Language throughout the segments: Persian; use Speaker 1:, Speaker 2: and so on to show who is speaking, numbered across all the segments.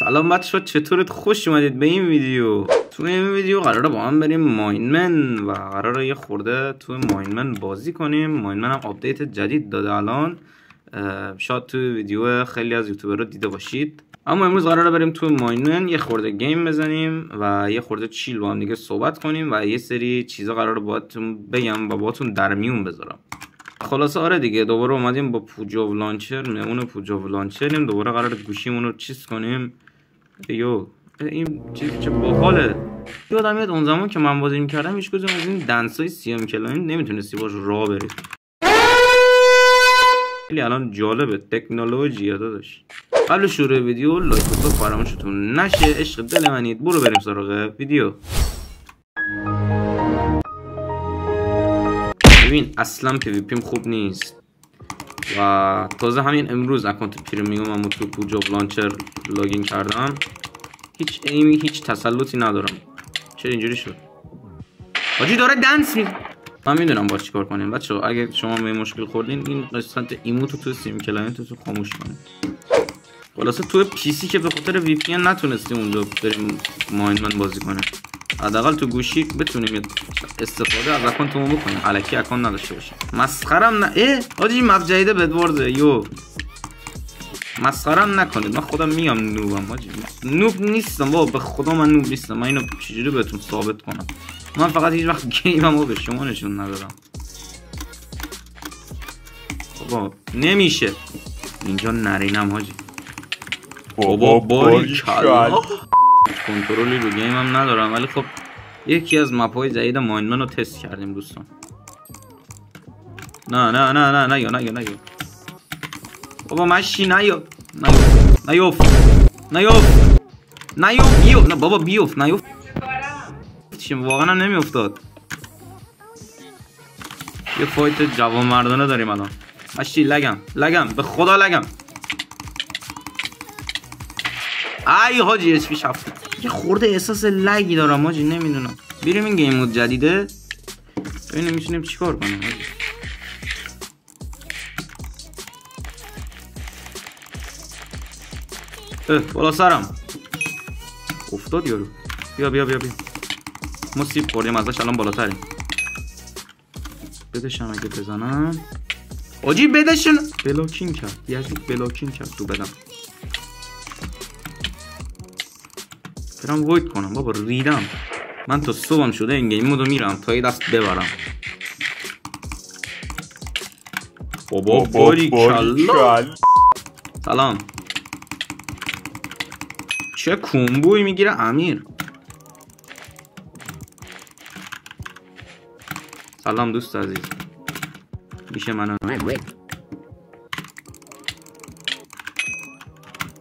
Speaker 1: سلام بچه‌ها، چطورید؟ خوش اومدید به این ویدیو. تو این ویدیو قراره با هم بریم ماینمن و قراره یه خورده تو ماینمن بازی کنیم. ماینمن هم آپدیت جدید داده الان، شاید تو ویدیو خیلی از یوتیوبرها دیده باشید. اما امروز قراره بریم تو ماینمن یه خورده گیم بزنیم و یه خورده چیل با هم دیگه صحبت کنیم و یه سری چیزا قراره باهاتون بگم و باهاتون در میون بذارم. خلاصه آره دیگه، دوباره اومدیم با پوجو لانچر، مهمون پوجو لانچریم. دوباره قراره گوشیمون رو چیز کنیم. این چیز چه باحاله. یادم میاد اون زمان که من بازی می‌کردم هیچ کدوم از این دنسای سیام کلاین نمیتونستی باش راه بری. خیلی الان جالبه تکنولوژی یادا داشت. قبل شروع ویدیو لایک و فراموشتون نشه، عشق دل منید. برو بریم سراغ ویدیو. ببین اصلا پی وی پیم خوب نیست و تازه همین امروز اکانت پریمیومم رو تو پوجو لانچر لاگین کردم. هیچ ایمی، هیچ تسلطی ندارم. چرا اینجوری شد؟ حاجی داره دنس میزنه. من میدونم با چیکار کنیم بچه‌ها. اگه شما به مشکل خوردین این قسمت ایموتو تو سیم کلاینت تو خاموش کنید. خلاصه تو پی سی که به خاطر وی پی ان نتونستیم اونجا بریم ماینمن بازی کنیم، حداقل تو گوشی بتونیم استفاده از اکانتمون بکنیم، الکی اکانت نداشته باشیم. مسخرم نه. حاجی مپ جدید بدوارده یو، مسخرم نکنید. من خودم میام نوبم حاجی، نوب نیستم بابا، به خدا من نوب نیستم. من اینو چجوری بهتون ثابت کنم؟ من فقط هیچ وقت گیممو به شما نشون ندادم. بابا نمیشه اینجا نرینم حاجی. بابا باریکلا. کنترلی رو گیمم ندارم ولی خب یکی از مپ‌های جدید ماینمن رو تست کردیم دوستان. نه بابا ماشی نیو نه بابا بیوف نیوف چیم، واقعا هم نمیافتاد. یه فایت جوانمردانه داریم الان. ماشی لگم به خدا لگم. ای حاجی اچ پی شفت. یه خورده احساس لگی دارم حاجی، نمیدونم. بریم این گیم مود جدیده ببینیم میتونیم چیکار کنیم حاجی. بالا سرم افتاد یارو. بیا ما سیب خوردیم ازش، الان بالاتریم. بدشم اگه بزنم حاجی، بدشن. بلاکین کرد یزید، بلاکین کرد تو بدم. برم وید کنم بابا، ریدم من. تا صبحم شده این گیم مودو میرم تا یه دست ببرم. بابا باریکلا. سلام. چه کومبوی میگیره امیر. سلام دوست عزیز. میشه منو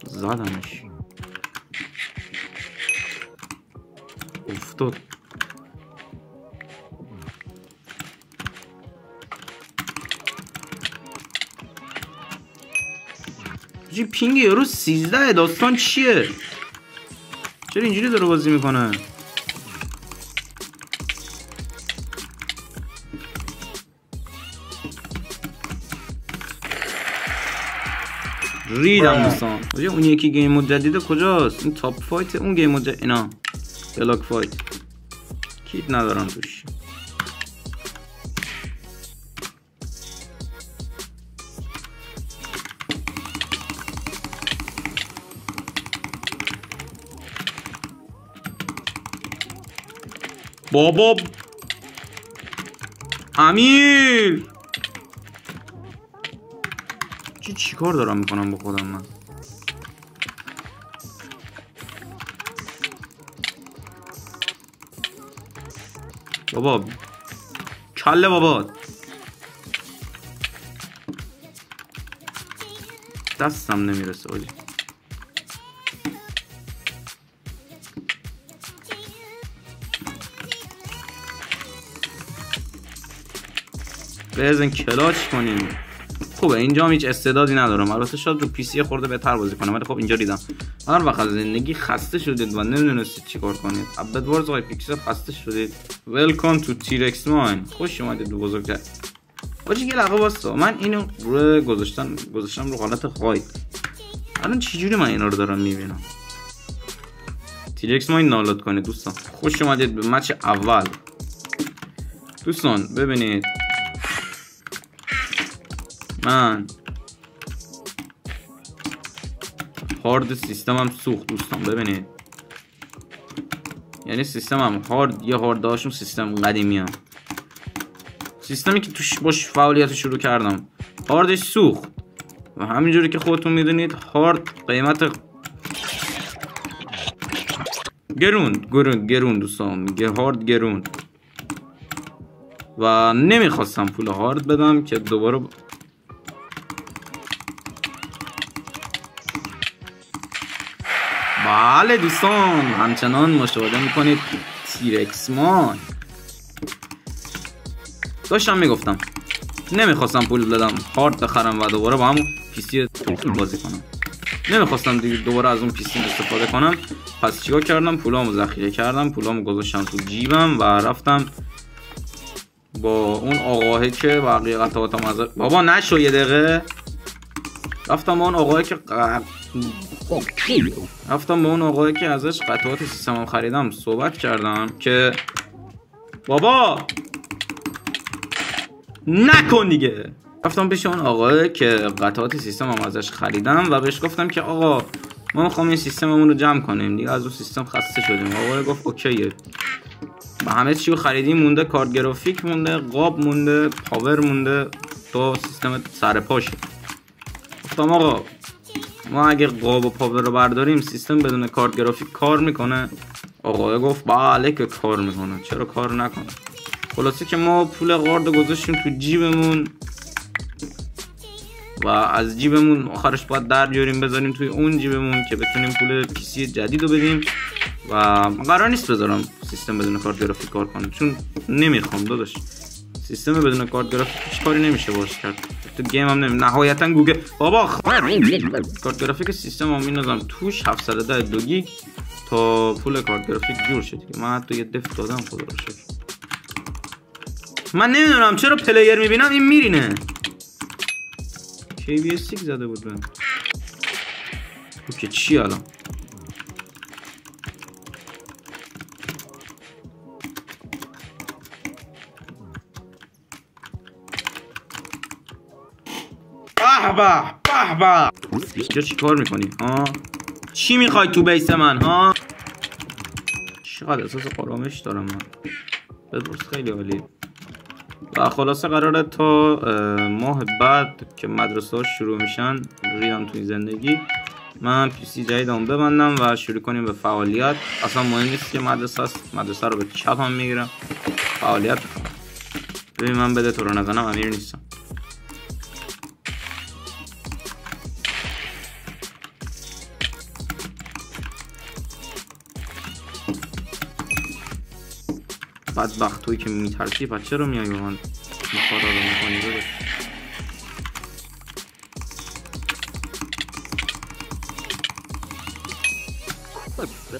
Speaker 1: زدمش، افتاد. جی پینگ یارو 13. داستان چیه؟ چرا اینجوری داره بازی میکنه؟ ریدم دوستان. اون یکی گیم مود جدیده کجاست؟ این تاپ فایت اون گیم مود اینا بلاک فایت کیت ندارم توش. بابا امیر چی کار دارم میکنم با خودم من؟ بابا کله بابا، دستم نمیرسه آجی. بزن کلاچ کنیم. خوبه اینجا هم هیچ استعدادی ندارم. البته شاید رو پی سی خورده بهتر بازی کنم ولی خب اینجا ریدم. هر وقت از زندگی خسته شدید و نمیدونستید چیکار کنید، ابدوارز آقای پیکسل خسته شدید، ویلکام تو تیرکس ماین. خوش اومدید دو بزرگتر. باشه یه لقه واسه من اینو رو گذاشتم رو حالت خواهی. الان چجوری من اینا رو دارم میبینم؟ تیرکس ماین دانلود کنید دوستان. خوش اومدید به مچ اول دوستان. ببینید من هارد سیستمم سوخت دوستان. ببینید یعنی سیستمم هارد، یه هارد هاشون سیستم قدیمی هم. سیستمی که توش باش فعالیت شروع کردم هاردش سوخت و همینجوری که خودتون میدونید هارد قیمت گرون دوستان، میگه هارد گرون و نمیخواستم پول هارد بدم که دوباره بله دوستان همچنان مشاهده میکنید تیرکس مان. داشتم میگفتم نمیخواستم پول بدم هارد بخرم و دوباره با همون پیسی بازی کنم. نمیخواستم دیگه دوباره از اون پیسی استفاده کنم. پس چیکار کردم؟ پولامو ذخیره کردم، پولامو گذاشتم تو جیبم و رفتم با اون آقاهی که بقیه قطعاتم از بابا نشو یه دقیقه. رفتم با اون آقاهی که ازش قطعات سیستمم خریدم صحبت کردم که بابا نکن دیگه. رفتم پیش اون آقا که قطعات سیستمم ازش خریدم و بهش گفتم که آقا ما میخوام این سیستممون رو جمع کنیم دیگه، از اون سیستم خسته شدیم. آقا گفت اوکیه. و همه چی رو خریدیم، مونده کارت گرافیک مونده، قاب مونده، پاور مونده، تو سیستم سر پاشه. گفتم آقا ما اگه قاب و پاور رو برداریم سیستم بدون کارت گرافیک کار میکنه؟ آقا گفت بله که کار میکنه، چرا کار نکنه. خلاصه که ما پول قارد گذاشتیم تو جیبمون و از جیبمون آخرش باید در بیاریم بذاریم توی اون جیبمون که بتونیم پول پیسی جدید رو بدیم. و قرار نیست بذارم سیستم بدون کارت گرافیک کار کنه چون نمیخوام داداش. سیستم بدون کارت گرافیک هیچ کاری نمیشه باش کرد تو گیم هم نهایتا گوگل بابا کارت گرافیک سیستم هم میندازم توش 710 2 گیگ تا پول کارت گرافیک جور شه دیگه. من حتی یه دفع دادم خدا رو شکر. من نمیدونم چرا پلیر میبینم این میرینه. KBS6 زده بود من. اوکی چی الان؟ به به اینجا چی کار میکنی ها؟ چی میخوای تو بیس من ها؟ چقدر احساس آرامش دارم من. بدرست خیلی عالی. و خلاصه قراره تا ماه بعد که مدرسه ها شروع میشن ریدم توی زندگی من پیسی جدیدم ببندم و شروع کنیم به فعالیت. اصلا مهم نیست که مدرسه است، مدرسه رو به چپ هم میگیرم فعالیت. ببین من بده تو رو نزنم امیر نیستم. بدبخت توی که میترسی پس چرا میای به من مخارا رو میکنی داداش؟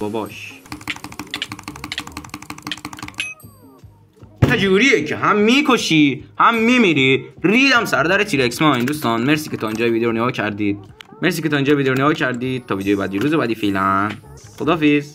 Speaker 1: باباش جوریه که هم میکشی هم میمیری. ریدم سردر تیرکس مان. دوستان مرسی که تا اینجا ویدیو رو نگاه کردید. تا ویدیو بعدی روز بعدی فعلا خداحافظ.